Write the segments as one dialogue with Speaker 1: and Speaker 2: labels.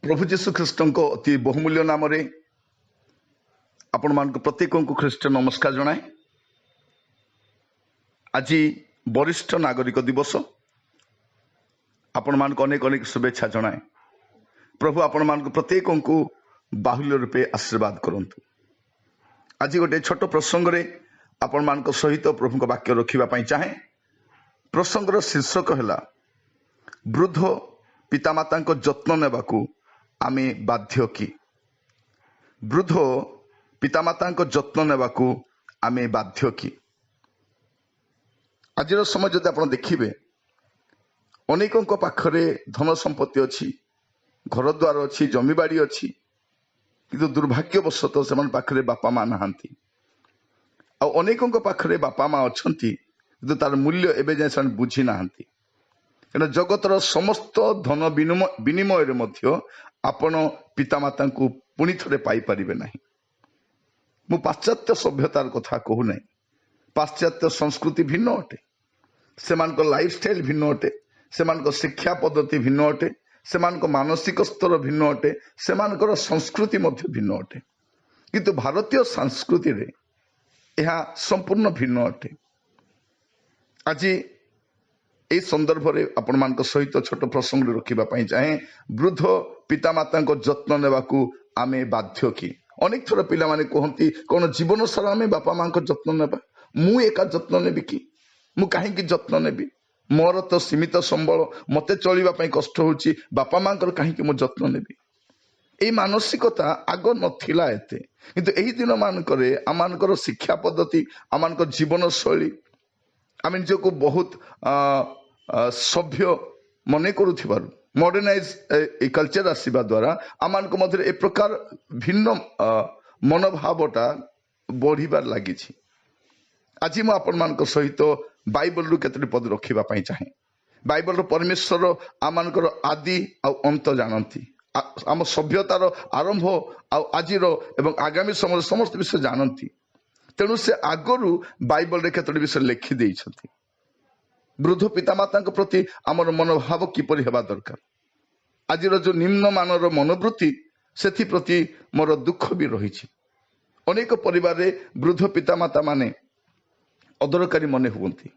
Speaker 1: प्रभु जीशु ख्रीष्ट अति बहुमूल्य नाम आपण मान प्रत्येक को ख्रीष्ट नमस्कार जनाए। आज वरिष्ठ नागरिक दिवस आपण मान अनेक अनेक शुभेच्छा जनाए। प्रभु आपण मान प्रत्येक को बाहुल्य रूपे आशीर्वाद करंतु। आज गोटे छोट प्रसंग रे आपण मान सहित प्रभु वाक्य रखा चाहे। प्रसंगर शीर्षक है वृद्ध पितामाता जत्न नेबाकू आमे बाध्य कि। वृद्ध पितामाता जत्न नेबाकू आमे बाध्य कि। आज समय जब आप देखिए अनेकों पाखरे धन संपत्ति अच्छी, घर द्वार अच्छी, जमीबाड़ी अच्छी, किंतु दुर्भाग्यवशतः से पाखरे बापा माँ नहांती। अनेकों पाखरे बापा माँ अच्छा किंतु तार मूल्य एवं जाए से बुझी नहांती। कहीं जगतर समस्त धन विनिमय मध्य आपण पितामाता पुणी थे पाइपर ना। मु पाश्चात्य सभ्यतार कथा कहूना। पाश्चात्य संस्कृति भिन्न अटे, से लाइफ स्टाइल भिन्न अटे, से शिक्षा पद्धति भिन्न अटे, से मानसिक स्तर भिन्न अटे, से संस्कृति भिन्न अटे। किंतु भारतीय संस्कृति रे यह संपूर्ण भिन्न अटे। आज यही संदर्भ में आपण मान सहित छोट प्रसंग रखा चाहे। वृद्ध पितामाता जत्न नेबाकू आमे बाध्य कि। अनेक थर पिला माने कहती कौन जीवन सारा आमे बापा माँ जत्न नेबा, मु एका जत्न नेबी कि, मु कहीं जत्न नेबी, मोर तो सीमित संबल, मते चलवाई कष्ट होची, बापा माँ कहीं मु जत्न नेबी। यही मानसिकता आग नथिला एते, किंतु एही दिन मानकरे आमानकर शिक्षा पद्धति, आमानकर जीवन शैली, आम निजको बहुत सभ्य मन करूथिबारु मॉडर्नाइज कल्चर आसीबा द्वारा आमान को मध्य ए प्रकार भिन्न मनोभावटा बढ़िबार लागिछि। आज मु आपण मान सहित बाइबल रु केतोटी पद रखा चाहे। बाइबल परमेश्वर आमानकर आदि आ अंत जानती, आम सभ्यतार आरंभ आजिर एवं आगामी समय समस्त विषय जानती। तेणु से आगरू बाइबल रे केतोटी विषय लिखि देइछथि। वृद्ध पितामाता प्रति आमर मनोभाव किपरि हेबा दरकार। आज जो निम्न मानर मनोवृत्ति से प्रति मोर दुख भी रही। अनेक परिवार वृद्ध पितामाता माने अदरकारी मने हुंती।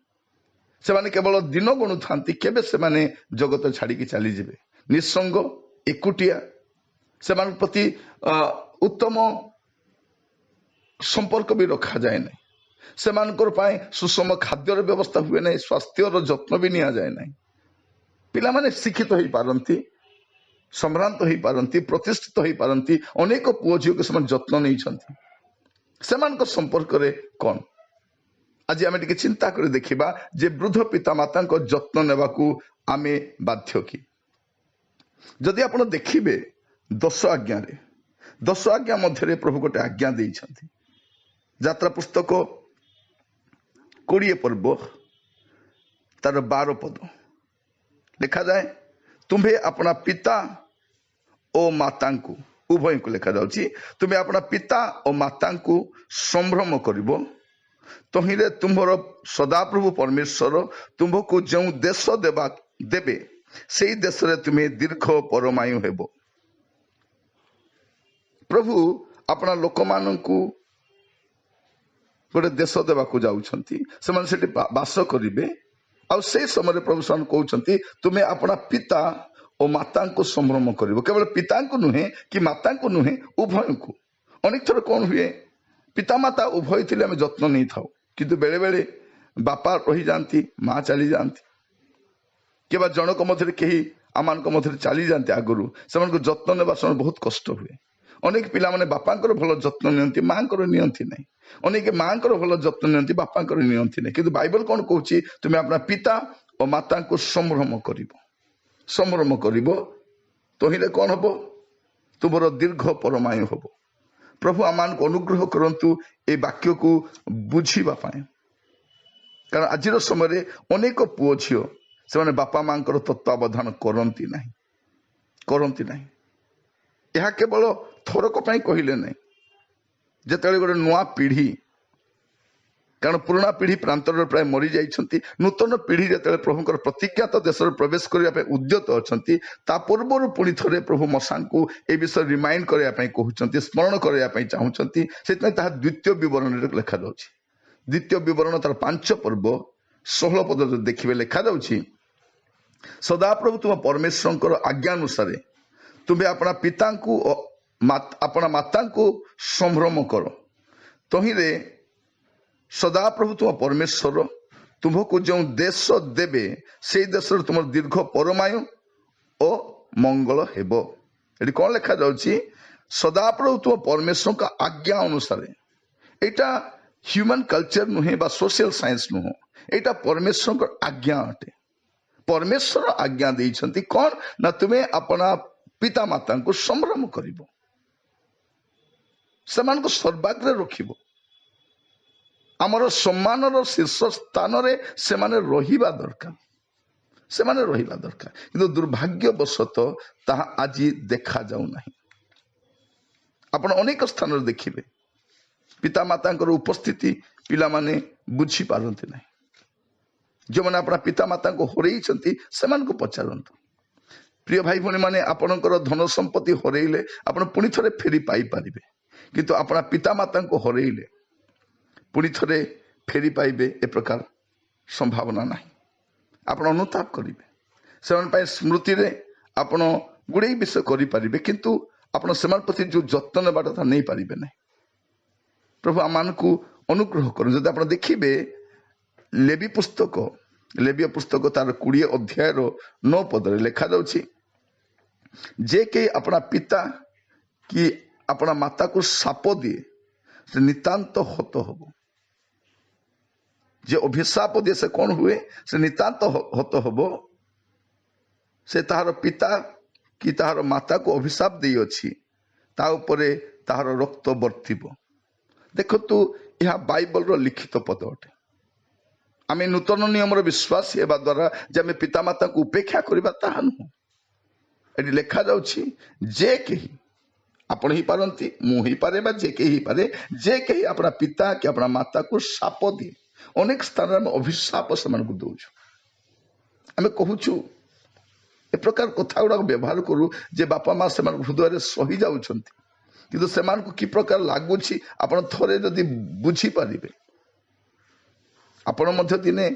Speaker 1: से माने केवल दिन गणु था केबे से माने जगत छाड़ी चली जाए, निसंग एकुटिया। से प्रति उत्तम संपर्क भी रखा जाए ना। से सुषम खाद्यर व्यवस्था हुए ना, स्वास्थ्यर जत्न भी निया जाए ना। पिला माने शिक्षित हो पारती, सम्भ्रांत हो पारती, प्रतिष्ठित हो पारती। अनेक पुओ झील को जत्न नहीं से संपर्क रे कौन। आज आम टे चिंता कर देखा जे वृद्ध पितामाता जत्न नेबाकू आमे बाध्य कि। जदि आप देखिए 10 आज्ञा रे, 10 आज्ञा मध्य प्रभु गोटे आज्ञा देइछन्ति। यात्रा पुस्तक 20 पर्व तार 12 पद लिखा जाए, तुम्हें अपना पिता और माता को, उभय को लिखा जाउची, तुम्हें अपना पिता और माता को संभ्रम करिवो, तहिरे तुम्हार सदाप्रभु परमेश्वर तुमको जो देश देवे से देश रे तुम्हें दीर्घ परमायु हेबो। प्रभु अपना लोक मानू गोटे देश देवाक जाउछन्ति, सेमाने सेठी बास करिवे। आ से समय प्रभु सान कहउछन्ति तुम्हें अपना पिता और माता को संभ्रम करिवो। केवल पिता को नुहे कि माता को नुहे, उभय को। अनेक थर कौन हुए, पिता माता उभय थिले आमे जत्न नहीं थाउ, किंतु बेले बेले बापा रही जाती, माँ चली जाती, केवल जनक मध्य कहीं आमान मध्य चली जाती। आगुरी से जत्न नेबा समय बहुत कष्ट हुए। अनेक पिला माने बापांकर भल जत्न नियंती, मांकर नियंती नहीं। अनेक मांकर भल जत्न नियंती, बापांकर नियंती नहीं। किंतु बाइबल कौन कहूची, तुम्हें अपना पिता और माता को संभ्रम करिवो। संभ्रम करिवो तहिरे कौन हबो, तुमर दीर्घ परमायु हबो। प्रभु आमान को अनुग्रह करंतु ए वाक्य को बुझीबा पाए। कारण आज समय अनेक पुओ झील से बापा माँ तत्वावधान करती नहीं, करती नहीं। यह केवल थोरक कहले नहीं, जिते गोटे नुआ पीढ़ी कारण पुराणा पीढ़ी प्रांतर प्राय मरी जाइछंती नूतन पीढ़ी जेतेबेले प्रभुଙ୍କର प्रतिज्ञात देश प्रवेश करने उद्यत अच्छा ता पूर्वर पुणी थे प्रभु मसान को ए विषय रिमाइंड करने कहते स्मरण करने चाहूँगी से द्वितीय विवरण लिखा जाଉଛି द्वितीय विवरण तार 5 पर्व 16 पद जो देखिए लिखा जाଉଛି सदाप्रभु तुम परमेश्वर आज्ञा अनुसार तुम्हें अपना पिता को अपना माता को संभ्रम कर तहिरे सदाप्रभु तुम परमेश्वर तुमको जो देश देवे से देश तुम दीर्घ परमायु और मंगल हेब ये कौन लिखा जाଉଛି सदाप्रभु तुम परमेश्वर का आज्ञा अनुसार एटा ह्यूमन कल्चर नुहे बा सोशल साइंस नुह एटा परमेश्वर का आज्ञा अटे परमेश्वर आज्ञा देइछंती कौन ना तुम्हें अपना पिता माता को संभ्रम करिवो सेमान को सर्वाग्रे रखिवो आमर सम्मान शीर्ष स्थान से रहिबा दरकार सेमाने रहिबा दरकार किंतु दुर्भाग्यवशत ताहा आज देखा जाऊ नहीं आपण अनेक स्थान देखिबे पिता माता उपस्थिति पिला माने बुझी पारंती नहीं जो मैंने अपना पिता माता को हरई से पचारतु प्रिय भाई भौणी मैंने आपणकर धन संपत्ति हरइले आपण पुणी थे फेरी पाई पारिबे किंतु अपना पिता माता को हरइले पुणी थे फेरी पाइबे ए प्रकार संभावना नहीं आपण अनुताप करिवे से स्मृति रे आपण गुड़े विषय करें किंतु आपण से प्रति जो जत्न नेबाटा नहीं पारिबे नहीं प्रभु आम को अनुग्रह कर जब आप देखिए लेवी पुस्तक तार 20 अध्याय 9 पदरे लिखा जाଉଛି जे के अपना पिता कि अपना माता को शाप दिए से नितांत हत हब जे अभिशाप दिए से कौन हुए से नितांत हत हब से तार पिता कि तार माता को अभिशाप दे अछि ता उपरे तार रक्त बर्तिब देखतु यह बाइबल रो लिखित पद अटे आम नूतन नियम विश्वास हेबा द्वारा जे आम पिता माता को उपेक्षा करबा ताहा नुह एटी लिखा जाଉଛି जे कही आपण ही पारंती मु ही पारे बा जे कही पारे जे कही अपना पिता कि अपना माता को शाप दिए अनेक स्थान में अभिशाप से दौचु आम कहूँ ए प्रकार कथा गुड़ा व्यवहार करूँ जे बापा माँ से हृदय सही जाउछंती किंतु सेमान को कि प्रकार लगुच आपण थोड़े जदि बुझी पारिबे आपण मध्य दिने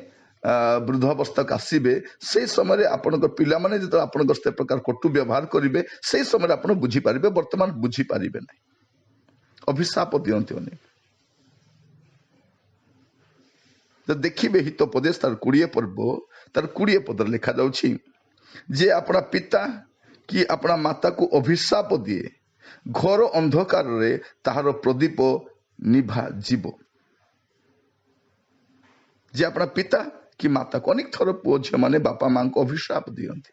Speaker 1: वृद्धावस्था आसबे से समय आपण पिला माने जो आपण से प्रकार कटु व्यवहार करेंगे से समय आप बुझी पारिबे वर्तमान बुझी पारिबे नहीं अभिशाप दियंती अनेक तो देखिए हितोपदेश तार 20 पर्व तार 20 पद लिखा जाଉଛି जे अपना पिता कि अपना माता को अभिशाप दिए घर अंधकार रे ताहार प्रदीप निभा जीव जे अपना पिता कि माता को अनेक थर पुओ झी मैंने बापा माँ को अभिशाप दियंती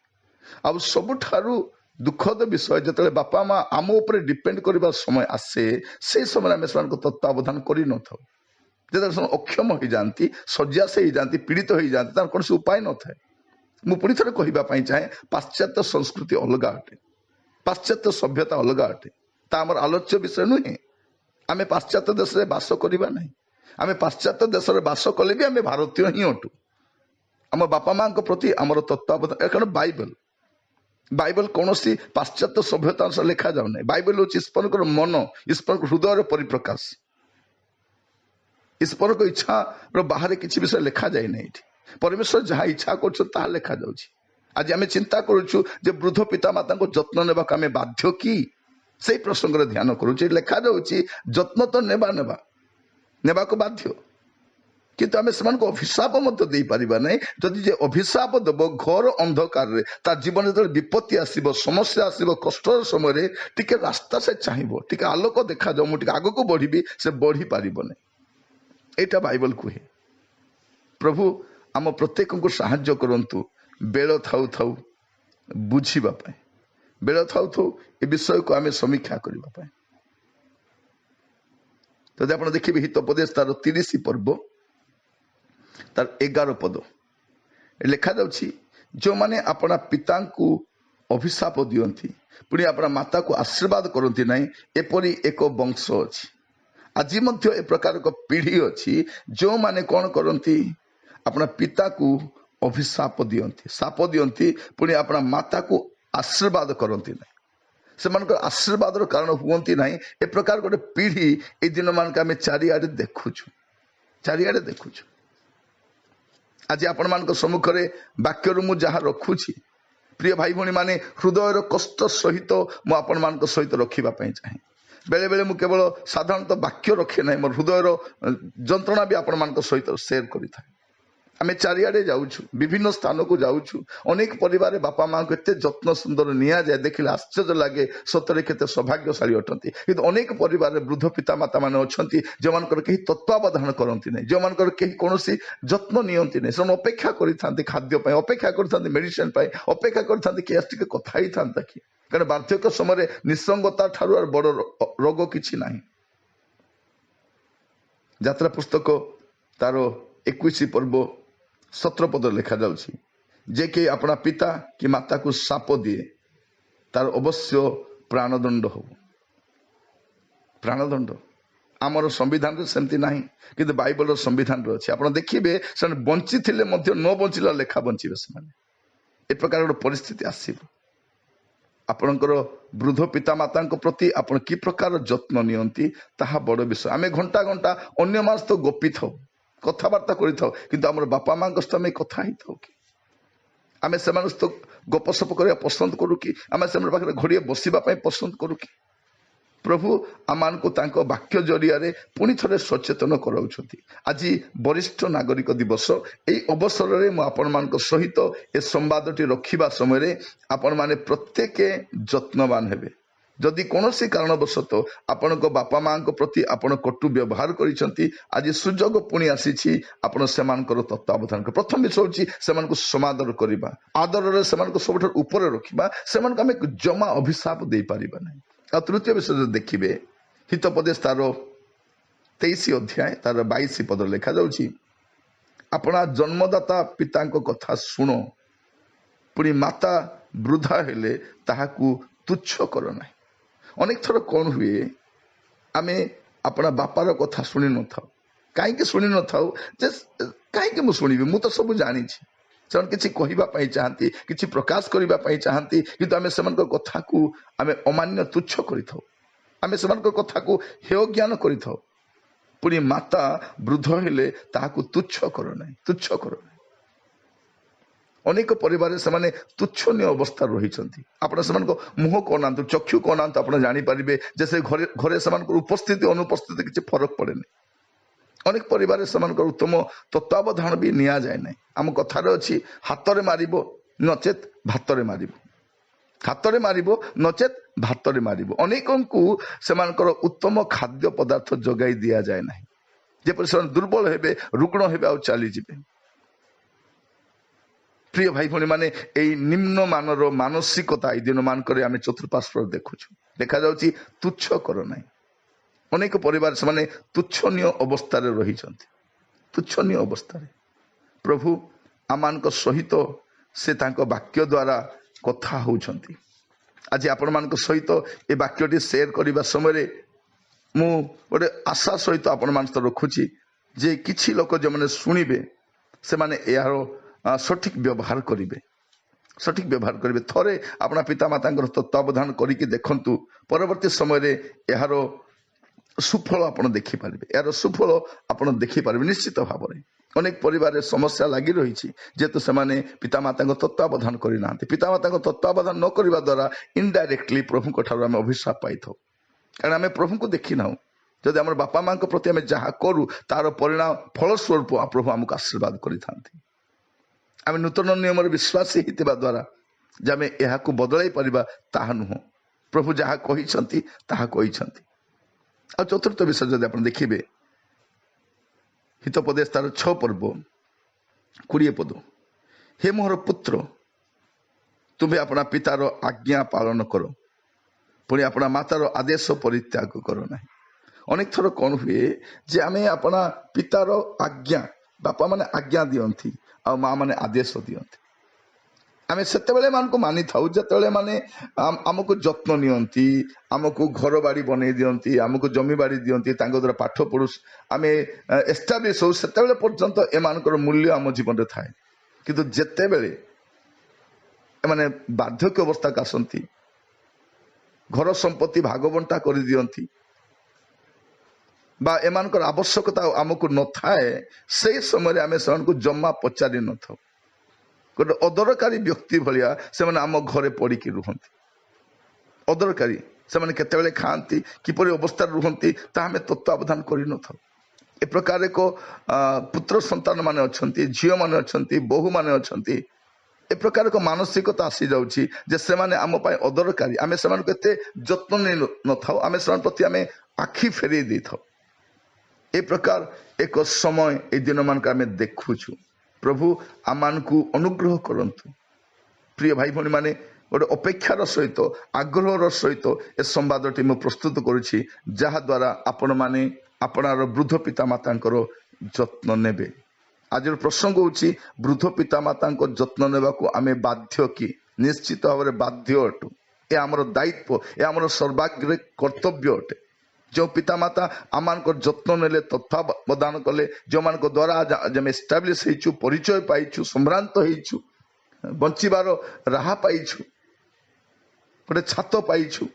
Speaker 1: आ सबुठारु दुखद विषय जिते बापा माँ आम उपर डिपेंड करने समय आसे से समय आम से तत्वावधान कर न था जो अक्षम हो जाती शଯ୍ୟା से हो जाती पीड़ित हो जाती तार कौन उपाय न थाए मु पुणी थे कहवाई चाहे पाश्चात्य संस्कृति अलग अटे पाश्चात्य सभ्यता अलग अटे तामर आलोच्य विषय नुहे आम पाश्चात्य देश में बास करवा ना आम पाश्चात्य देश में बास कले भी आम भारतीय ही अटू आम बापा माँ प्रति आमर तत्वावधान कारण बाइबल कौन सी पाश्चात्य सभ्यता अनुसार लिखा जाऊ ना बाइबल हूँ ईश्वर मन ईश्वर हृदय परिप्रकाश ईश्वर को इच्छा बाहर किसी विषय लिखा जाए ना परमेश्वर जहाँ इच्छा कर लिखा जाऊँ आज आम चिंता करुचु जे वृद्ध पिता माता को जत्न नेबा आम बाध्य कि से प्रसंग ध्यान करुचे लिखा जाऊँ जत्न तो नेबा को बाध्य किंतु आम से अभिशाप दे पारिबा नहीं जदि जे अभिशाप देव घर अंधकार तार जीवन जो विपत्ति आसब समस्या आसब कष्ट समय टिके रास्ता से चाहिए टिके आलोक देखा जाऊ मुझे आग को बढ़ी से बढ़ी पार नहीं यहाँ बाइबल कहे प्रभु आम प्रत्येक को साहाय्य करंतु बेल थाउ थाउ बुझीबापाई बेल थाउ थाउ ए विषय को आम समीक्षा करने तो आप देखिए हितोपदेश तार 30 पर्व तार 11 पद लिखा जाଉଛି जो माने अपना पिता को अभिशाप दियंती पुणी अपना माता को आशीर्वाद करती नहीं एपरी एक वंश अच्छी आज ए प्रकार पीढ़ी अच्छी जो माने कौन करती अपना पिता को अभिशाप दियंती साप दियंती पुणी अपना माता को आशीर्वाद करती ना से आशीर्वाद कारण हुंती ना ए प्रकार गोटे पीढ़ी ए दिन मान आम चारिआडे देखुछु आज आपण मान सम्मुख में वाक्य मु जहाँ रखुची प्रिय भाई भौणी माने हृदयर कष्ट सहित मु आपण मान सहित रखापी चाहे बेले बेले मु केवल साधारणतः वाक्य रखे ना मोर हृदयर जंत्रणा भी आपण मान सहित सेयर करें आम चारिआडे जाऊँ विभिन्न स्थान को जाऊँ अनेक परिवार बापा माँ को एत जत्न सुंदर नि जाए देखिले आश्चर्य लगे सतरे केते सौभाग्यशाली अटंती किंतु अनेक परिवार वृद्ध पिता माता मान अच्छा जो मान कहीं तत्वावधान करती नहीं जो मान कहीं कौन जत्न नियंती नहीं से अपेक्षा करते खाद्य अपेक्षा करते मेडिसिन अपेक्षा करते कि टे कथा ही था कि कारण वार्धक्य समय निसंगता ठार बड़ रोग किसी ना यात्रा पुस्तक तार 21 पर्व 17 पद लिखा जाउछि जे कि अपना पिता कि माता को साप दिए तार अवश्य प्राणदंड हो प्राणदंड आमर संविधान रे सेमती नाही किंतु बाइबल संविधान रे अछि आपण देखिबे से बंची थिले मध्य न बंचिला लेखा बंचिबे से ए प्रकार गोटे परिस्थिति आसीबो आपणकर वृद्ध पिता माता प्रति आपण कि प्रकार जत्न नियंती ताहा बड़ विषय आमे घंटा घंटा अन्य मास तो गोपी थाउ कथबार्ता किंतु आम बापा माँ सहित आम कथा ही था कि आम से गपसप करने पसंद करूँ कि आम से पाखे घड़िए बसवाई पसंद करूँ कि प्रभु आम को वाक्य जरिया पुणी थे सचेतन कराउछंती आज वरिष्ठ नागरिक दिवस यही अवसर में मुझे सहित ए संवादटी रखा समय आपण मैंने प्रत्येक जत्नवान हेबे जदि कौन कारणवशत आपण बापा माँ प्रति आपण कटु व्यवहार करिसेंती आज सुजोग पुणी आसी आपण से तत्वावधान प्रथम विषय हूँ से समादर करवा आदर से सब ऊपर रखा से आम जमा अभिशाप दे पारिबा नहीं। आ तृतीय विषय देखिए हितोपदेश तार 23 अध्याय तार 22 पद लिखा जाउछि अपना जन्मदाता पिता कथा शुण पुणी माता वृद्धा हेले ताहाकू तुच्छ कर ना अनेक थर कौन हुए आमे अपना बापार कथा शुणी न था कहीं शुणी न था कहीं मुझे शुणी मु तो सब जानी से किसी कहवाई चाहती किसी प्रकाश करने चाहती किंतु आम से कथा को आम अमान्य तुच्छ करें से कथा को हेय ज्ञान करें पुणी माता वृद्ध हेले ताहाकू तुच्छ कर ना तुच्छ कर ना अनेक परिवार से तुच्छनीय अवस्था रही मुह कहना चक्षु कहना आप जानीपारे जैसे घरे घरे से उपस्थिति अनुपस्थिति किसी फरक पड़े नहीं अनेक परिवार से उत्तम तत्वावधान भी नि जाए ना आम कथार अच्छी हाथ में मार नचेत भात में मार हाथ में मार नचेत भात में मार अनेक से उत्तम खाद्य पदार्थ जगाई दि जाए ना जेपर से दुर्बल हेबे रुग्ण हेबे आ चलीजे प्रिय भाई भौणी माने यही निम्न मानर मानसिकता दिन मानक आम चतुर्पार्श्व देखुछु देखा जाउछि तुच्छ कर ना अनेक परिवार से तुच्छनीय अवस्था रही तुच्छनीय अवस्था प्रभु आम सहित से वाक्य द्वारा कथा होउछंती आज आपण मान सहित ए वाक्यटी शेयर करने समय मु गोटे आशा सहित आपण मान रखुची जे किछि लोक जो मैंने शुणिबे से माने यार सठिक व्यवहार करेंगे सठिक व्यवहार करेंगे थरे अपना पिता माता तत्वावधान करके देखंतु परवर्ती समय यार सुफल आप देखिपारे यार सुफल आप देखिपारे निश्चित भाव में अनेक परिवार समस्या लगी रही जेहेतु से पिता माता तत्वावधान करना पिता माता तत्वावधान न करने द्वारा इनडायरेक्टली प्रभु ठार आम अभिशाप पाई था कारण आम प्रभु को देखी ना जदि आम बापा माँ प्रति आम जहाँ करूँ तार परिणाम फलस्वरूप प्रभु आमको आशीर्वाद करते आम नूतन नियम विश्वासी होता द्वारा जे आम यह बदल पार ताहा नुह प्रभु जहाँ कहते आ चतुर्थ विषय जब आप देखिए हितोपदेश तार 6 पर्व 20 पद हे मोहर पुत्र तुम्हें अपना पितार आज्ञा पालन कर पुणी अपना मातार आदेश परित्याग कर ना अनेक थर कौन हुए जे आम अपना पितार आज्ञा बापा माने आज्ञा दियंती आ माँ माने आदेश दियंती आमे सेतेबेले मानको मानि थाउ जेतेबेले माने आमको जत्न नियंती आमको घर बाड़ी बनै दियंती आमको जमी बाड़ी दियंती तांको द्वारा पाठ पढु आमे एस्टाब्लिश हो सेतेबेले पर्यंत एमानकर मूल्य आम जीवन रे थाए किंतु जेतेबेले एमाने बार्धक्य अवस्था का आसंती घर संपत्ति भागबंटा कर दियंती बा एमानकर आवश्यकता आमको न थाए से समय आमे सेमानकु जम्मा पचारि न थाउ गोटे अदरकारी व्यक्ति भाया से आम घरे पड़िकी रुहति अदरकारी से केतबेले खाती किपर अवस्था रुहति तामें तत्वावधान कर न था ए प्रकार एक पुत्र संतान माने अच्छी झील मैंने अच्छी बोहू मैंने अच्छी ए प्रकार एक मानसिकता आसी जाऊँगी जे से आम अदरकारी आम से जत्न नहीं न था आम से प्रति आम आखि फेरे दे था ए प्रकार एक समय ए दिन मानक आम देखुचु प्रभु आमान को अनुग्रह करंतु प्रिय भाई भौणी माने गोटे अपेक्षार सहित आग्रहर सहित ए संवादटी मु प्रस्तुत करुछि जहा द्वारा आपण माने आपणार वृद्ध पिता मातांकर जत्न नेबे आज प्रसंग होछि वृद्ध पिता मातांकर जत्न नेबा को आमे बाध्य कि निश्चित भाव में बाध्य अटु ए आमर दायित्व ए आमर सर्वाग्रे कर्तव्य अटे जो पितामाता आमान जत्न नेले तत्वावधान कले जो मान द्वारा आज एस्टाब्लिश होइछु परिचय पाइछु संभ्रांत होइछु बंचिबार राह पाइछु गोटे छात पाइछु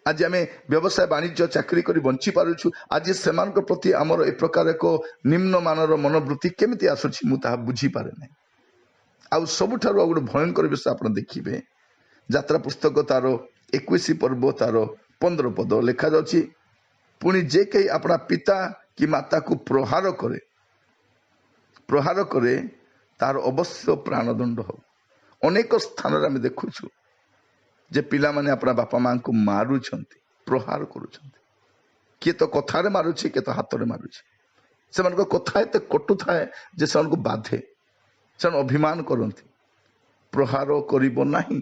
Speaker 1: आज आम व्यवसाय वाणिज्य चाकरी करी बंची पारुछु आज से प्रति आमर ए प्रकार एक निम्न मानर मनोवृत्ति केमिति आसुछि मु ताहा बुझी पारे नै आउ सबुठारु आ गोटे भयंकर विषय आपण देखिबे यात्रा पुस्तक तार 21 पर्व तार 15 पद लिखा जाउछि पुणी जे कहीं अपना पिता कि माता को प्रहार करे तार अवश्य प्राणदंड हो अनेक स्थान आम देखुछु जे पिला माने अपना बापा मां को मारुछंती प्रहार करुछंती किए तो कथारे मारुछि किए तो हाथ में मारुछि से कथा एत कटु थाए जे से बाधे से अभिमान करती प्रहार करिबो नाही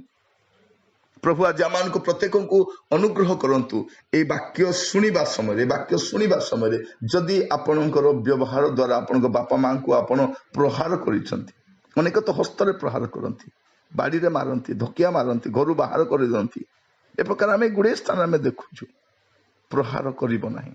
Speaker 1: प्रभु आज आम को प्रत्येक को अनुग्रह करंतु ए वाक्य शुणा समय जदि आपणकर व्यवहार द्वारा आपण बापा मां को आपण प्रहार करिसंती अनेक तो हस्तरे प्रहार करती बाड़ी रे मारती धकिया मारती घर बाहर कर दियंती ए प्रकार आम गुड़े स्थान आम देखुचु प्रहार करिबो नाही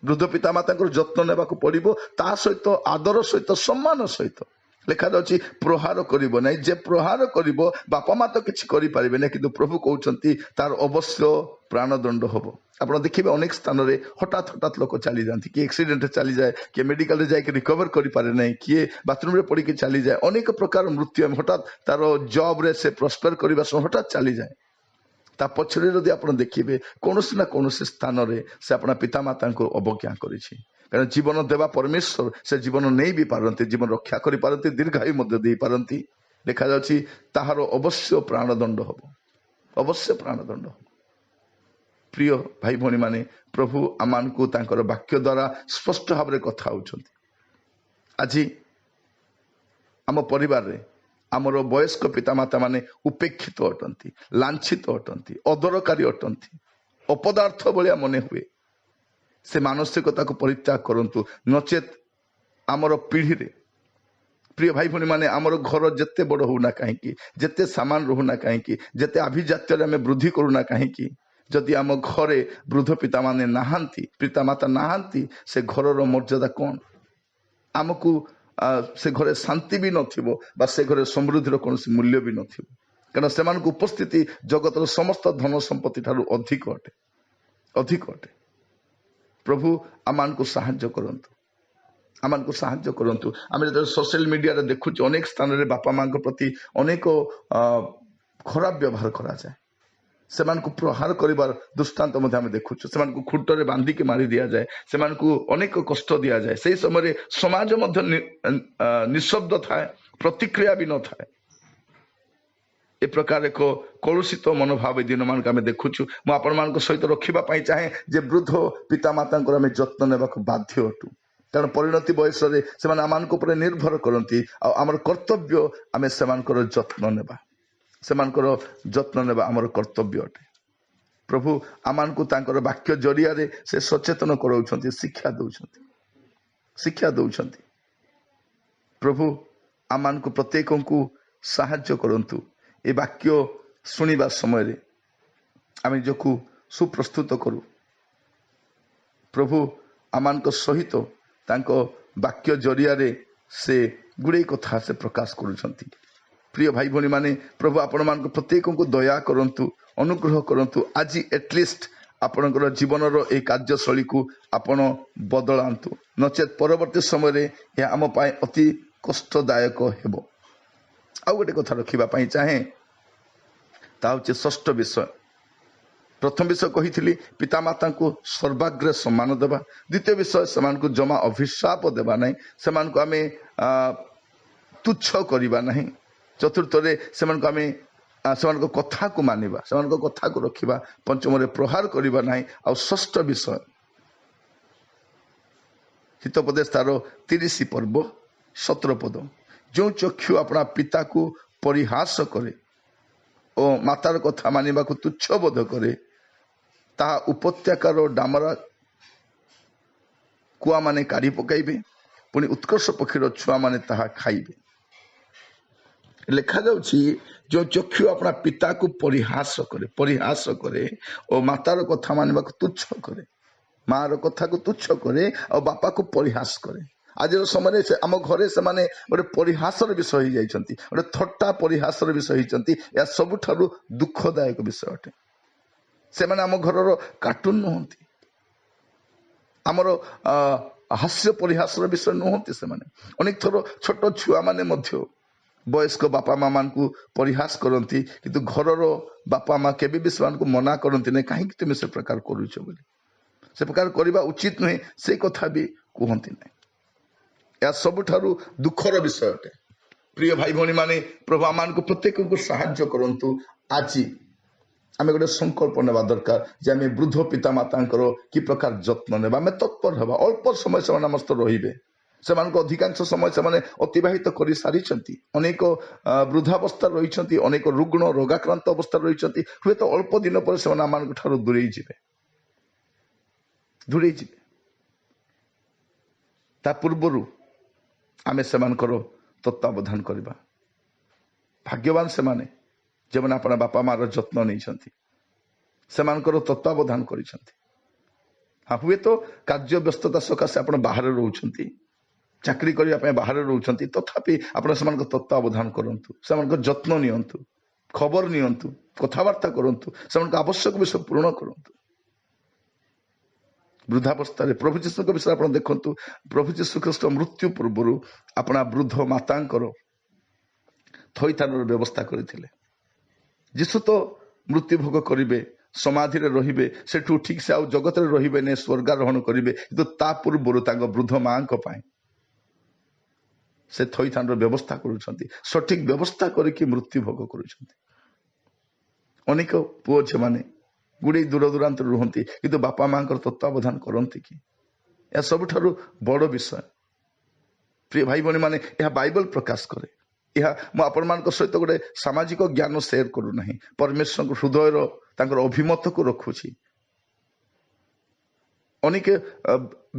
Speaker 1: वृद्ध पिता माता जत्न नेबाकू पड़िबो ता सहित आदर सहित सम्मान सहित लिखा जाउछि प्रहार करिबो नाही जे प्रहार करिबो बापा मां तो किछि करि परिबे नै किंतु प्रभु कहउछंती तार अवश्य प्राणदंड होबो आपण देखिबे अनेक स्थान रे हठात लोक चली जाती कि एक्सीडेंट चली जाए कि मेडिकल रे जाय कि रिकवर करि पारे नै कि बाथरूम रे पड़ी कि चली जाए अनेक प्रकार मृत्यु हठात तार जॉब रे से प्रॉस्पर करबा सो हठात चली जाए ता पछरे जदि आपण देखिबे कोनोसी ना कोनोसी स्थान रे से अपना पिता माता को अवज्ञा करिछि कारण जीवन देवा परमेश्वर से जीवन नहीं भी पारती जीवन रक्षा करि पारती दीर्घायु मध्य दे पारती देखा जाउछि ताहार अवश्य प्राणदंड होबो अवश्य प्राणदंड होबो प्रिय भाई भौणी माने प्रभु आमान को तांकर वाक्य द्वारा स्पष्ट भाव में कथा होउछंती आज आम परिवार रे आमर वयस्क पितामाता माने उपेक्षित अटंती लांछित अटंती अदरकारी अटंती अपदार्थ भलिया मने हुए से मानसिकता को परित्याग करंतु नचेत आमर पीढ़ी रे प्रिय भाई भौणी माने आमर घर जेते बड़ होना कहीं जेते सामान रहुना कहीं जेते अभिजात्य आम वृद्धि करूना कहीं जदि आम घरे वृद्ध पिता माने नाहांती पिता माता नाहांती से घरर मर्यादा कौन आमको से घरे शांति भी नथिबो बा से घरे समृद्धिर कौन मूल्य भी नथिबो कारण से उपस्थिति जगतर समस्त धन संपत्ति ठारू अधिक अटे प्रभु आमान को साहाय्य करंतु आमान को साहाय्य करंतु आम जो सोशल मीडिया रे देखुच अनेक स्थान रे बापा मां प्रति अनेक खराब व्यवहार करा जाए से प्रहार करिबार दृष्टांत आम देखुचु से खुंटरे बांधिकी मारी दिया जाए से अनेक कष्ट दि जाए से समय समाज निशब्द थाए प्रतिक्रिया भी न थाए ए प्रकार एक कलुषित मनोभाव दिन मान आम देखुचु मु आपण मान सहित रखापी चाहे जे वृद्ध पिता माता आम जत्न नेबाक बाध्य अटु कारण परिणति बयस से आम निर्भर करती आमर कर्तव्य आम से जत्न नेबा सेमानकर जत्न नेबा आमर कर्तव्य अटे प्रभु आमान को तांकर वाक्य जरिया रे से सचेतन कराउछंती शिक्षा दौछंती प्रभु आमान को प्रत्येक को ସାହାଯ୍ୟ କରନ୍ତୁ। ଏ ବାକ୍ୟ ଶୁଣିବା ସମୟରେ ଆମେ ନିଜକୁ ସୁପ୍ରସ୍ତୁତ କରୁ। ପ୍ରଭୁ ଆମମାନଙ୍କ ସହିତ ତାଙ୍କ ବାକ୍ୟ ଜରିଆରେ ସେ ଗୁଡ଼ାଏ କଥା ସେ ପ୍ରକାଶ କରୁଛନ୍ତି। ପ୍ରିୟ ଭାଇ ଭଉଣୀମାନେ, ପ୍ରଭୁ ଆପଣମାନଙ୍କ ପ୍ରତ୍ୟେକଙ୍କୁ ଦୟା କରନ୍ତୁ, ଅନୁଗ୍ରହ କରନ୍ତୁ। ଆଜି ଏଟଲିଷ୍ଟ ଆପଣଙ୍କର ଜୀବନର ଏହି କାର୍ଯ୍ୟଶୈଳୀକୁ ଆପଣ ବଦଳାନ୍ତୁ, ନଚେତ୍ ପରବର୍ତ୍ତୀ ସମୟରେ ଏହା ଆମ ପାଇଁ ଅତି କଷ୍ଟଦାୟକ ହେବ। ଆଉ ଗୋଟେ କଥା ରଖିବା ପାଇଁ ଚାହେଁ, ତାହା ହେଉଛି ଷଷ୍ଠ ବିଷୟ। ପ୍ରଥମ ବିଷୟ କହିଥିଲି ପିତାମାତାଙ୍କୁ ସର୍ବାଗ୍ରେ ସମ୍ମାନ ଦେବା। ଦ୍ୱିତୀୟ ବିଷୟ, ସେମାନଙ୍କୁ ଜମା ଅଭିଶାପ ଦେବା ନାହିଁ, ସେମାନଙ୍କୁ ଆମେ ତୁଚ୍ଛ କରିବା ନାହିଁ। ଚତୁର୍ଥରେ, ସେମାନଙ୍କୁ ଆମେ ସେମାନଙ୍କ କଥାକୁ ମାନିବା, ସେମାନଙ୍କ କଥାକୁ ରଖିବା। ପଞ୍ଚମରେ, ପ୍ରହାର କରିବା ନାହିଁ। ଆଉ ଷଷ୍ଠ ବିଷୟ, ହିତୋପଦେଶ ତାର 30 ପର୍ବ 17 ପଦ। ଯେଉଁ ଚକ୍ଷୁ ଆପଣା ପିତାକୁ ପରିହାସ କରେ ଓ ମାତାର କଥା ମାନିବାକୁ ତୁଚ୍ଛ ବୋଧ କରେ, ତାହା ଉପତ୍ୟକାର ଡାମରା କୁଆମାନେ କାଢ଼ି ପକାଇବେ, ପୁଣି ଉତ୍କର୍ଷ ପକ୍ଷୀର ଛୁଆମାନେ ତାହା ଖାଇବେ। ଲେଖାଯାଉଛି, ଯେଉଁ ଚକ୍ଷୁ ଆପଣା ପିତାକୁ ପରିହାସ କରେ ଓ ମାତାର କଥା ମାନିବାକୁ ତୁଚ୍ଛ କରେ, ମାର କଥାକୁ ତୁଚ୍ଛ କରେ ଆଉ ବାପାକୁ ପରିହାସ କରେ। ଆଜିର ସମୟରେ ଆମ ଘରେ ସେମାନେ ଗୋଟେ ପରିହାସର ବିଷୟ ହେଇଯାଇଛନ୍ତି, ଗୋଟେ ଥଟ୍ଟା ପରିହାସର ବିଷୟ ହେଇଛନ୍ତି। ଏହା ସବୁଠାରୁ ଦୁଃଖଦାୟକ ବିଷୟ ଅଟେ। ସେମାନେ ଆମ ଘରର କାର୍ଟୁନ ନୁହନ୍ତି, ଆମର ହାସ୍ୟ ପରିହାସର ବିଷୟ ନୁହନ୍ତି। ସେମାନେ ଅନେକ ଥର ଛୋଟ ଛୁଆମାନେ ମଧ୍ୟ ବୟସ୍କ ବାପା ମାମାନଙ୍କୁ ପରିହାସ କରନ୍ତି, କିନ୍ତୁ ଘରର ବାପା ମା କେବେ ବି ସେମାନଙ୍କୁ ମନା କରନ୍ତି ନାହିଁ, କାହିଁକି ତୁମେ ସେ ପ୍ରକାର କରୁଛ ବୋଲି। ସେ ପ୍ରକାର କରିବା ଉଚିତ ନୁହେଁ, ସେ କଥା ବି କୁହନ୍ତି ନାହିଁ। ଏହା ସବୁଠାରୁ ଦୁଃଖର ବିଷୟ ଅଟେ। ପ୍ରିୟ ଭାଇ ଭଉଣୀମାନେ, ପ୍ରଭୁ ଆମମାନଙ୍କୁ ପ୍ରତ୍ୟେକଙ୍କୁ ସାହାଯ୍ୟ କରନ୍ତୁ। ଆଜି ଆମେ ଗୋଟେ ସଂକଳ୍ପ ନେବା ଦରକାର ଯେ ଆମେ ବୃଦ୍ଧ ପିତାମାତାଙ୍କର କି ପ୍ରକାର ଯତ୍ନ ନେବା। ଆମେ ତତ୍ପର ହେବା। ଅଳ୍ପ ସମୟ ସେମାନେ ଆମ ସହିତ ରହିବେ, ସେମାନଙ୍କ ଅଧିକାଂଶ ସମୟ ସେମାନେ ଅତିବାହିତ କରିସାରିଛନ୍ତି। ଅନେକ ବୃଦ୍ଧାବସ୍ଥାରେ ରହିଛନ୍ତି, ଅନେକ ରୁଗ୍ଣ ରୋଗାକ୍ରାନ୍ତ ଅବସ୍ଥାରେ ରହିଛନ୍ତି। ହୁଏତ ଅଳ୍ପ ଦିନ ପରେ ସେମାନେ ଆମମାନଙ୍କ ଠାରୁ ଦୂରେଇ ଯିବେ। ତା ପୂର୍ବରୁ ଆମେ ସେମାନଙ୍କର ତତ୍ତ୍ୱାବଧାନ କରିବା। ଭାଗ୍ୟବାନ ସେମାନେ ଯେଉଁମାନେ ଆପଣ ବାପା ମାର ଯତ୍ନ ନେଇଛନ୍ତି, ସେମାନଙ୍କର ତତ୍ତ୍ୱାବଧାନ କରିଛନ୍ତି। ହୁଏତ କାର୍ଯ୍ୟ ବ୍ୟସ୍ତତା ସକାଶେ ଆପଣ ବାହାରେ ରହୁଛନ୍ତି, ଚାକିରି କରିବା ପାଇଁ ବାହାରେ ରହୁଛନ୍ତି, ତଥାପି ଆପଣ ସେମାନଙ୍କ ତତ୍ତ୍ୱାବଧାନ କରନ୍ତୁ, ସେମାନଙ୍କ ଯତ୍ନ ନିଅନ୍ତୁ, ଖବର ନିଅନ୍ତୁ, କଥାବାର୍ତ୍ତା କରନ୍ତୁ, ସେମାନଙ୍କ ଆବଶ୍ୟକ ବିଷୟ ପୂରଣ କରନ୍ତୁ। ବୃଦ୍ଧାବସ୍ଥାରେ ପ୍ରଭୁ ଯୀଶୁଙ୍କ ବିଷୟରେ ଆପଣ ଦେଖନ୍ତୁ। ପ୍ରଭୁ ଯୀଶୁ ଖ୍ରୀଷ୍ଟ ମୃତ୍ୟୁ ପୂର୍ବରୁ ଆପଣା ବୃଦ୍ଧ ମାତାଙ୍କର ଥଇଥାନର ବ୍ୟବସ୍ଥା କରିଥିଲେ। ଯୀଶୁ ତ ମୃତ୍ୟୁଭୋଗ କରିବେ, ସମାଧିରେ ରହିବେ, ସେଠୁ ଠିକ ସେ ଆଉ ଜଗତରେ ରହିବେ ନାହିଁ, ସ୍ୱର୍ଗାରୋହଣ କରିବେ। କିନ୍ତୁ ତା ପୂର୍ବରୁ ତାଙ୍କ ବୃଦ୍ଧ ମାଙ୍କ ପାଇଁ ସେ ଥଇଥାନର ବ୍ୟବସ୍ଥା କରୁଛନ୍ତି, ସଠିକ ବ୍ୟବସ୍ଥା କରିକି ମୃତ୍ୟୁଭୋଗ କରୁଛନ୍ତି। ଅନେକ ପୁଅ ଝିଅମାନେ ଗୁଡ଼େ ଦୂର ଦୂରାନ୍ତରେ ରୁହନ୍ତି, କିନ୍ତୁ ବାପା ମାଙ୍କର ତତ୍ତ୍ୱାବଧାନ କରନ୍ତି କି? ଏହା ସବୁଠାରୁ ବଡ଼ ବିଷୟ। ପ୍ରିୟ ଭାଇ ଭଉଣୀମାନେ, ଏହା ବାଇବଲ ପ୍ରକାଶ କରେ। ଏହା ମୁଁ ଆପଣମାନଙ୍କ ସହିତ ଗୋଟେ ସାମାଜିକ ଜ୍ଞାନ ସେୟାର କରୁନାହିଁ, ପରମେଶ୍ୱରଙ୍କ ହୃଦୟର ତାଙ୍କର ଅଭିମତକୁ ରଖୁଛି। ଅନେକ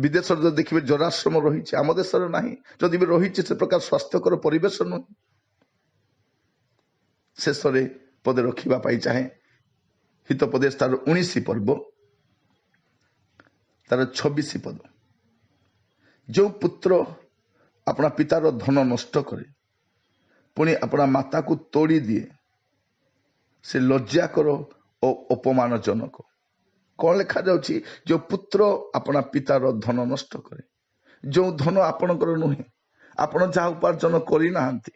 Speaker 1: ବିଦେଶରେ ଯଦି ଦେଖିବେ ଜରାଶ୍ରମ ରହିଛି, ଆମ ଦେଶରେ ନାହିଁ। ଯଦି ବି ରହିଛି, ସେ ପ୍ରକାର ସ୍ୱାସ୍ଥ୍ୟକର ପରିବେଶ ନୁହେଁ। ଶେଷରେ ପଦେ ରଖିବା ପାଇଁ ଚାହେଁ, ହିତୋପଦେଶ ତାର 19 ପର୍ବ ତାର 26 ପଦ। ଯେଉଁ ପୁତ୍ର ଆପଣା ପିତାର ଧନ ନଷ୍ଟ କରେ ପୁଣି ଆପଣା ମାତାକୁ ତୋଡ଼ି ଦିଏ, ସେ ଲଜ୍ଜାକର ଓ ଅପମାନଜନକ। କ'ଣ ଲେଖାଯାଉଛି? ଯେଉଁ ପୁତ୍ର ଆପଣା ପିତାର ଧନ ନଷ୍ଟ କରେ, ଯେଉଁ ଧନ ଆପଣଙ୍କର ନୁହେଁ, ଆପଣ ଯାହା ଉପାର୍ଜନ କରିନାହାନ୍ତି,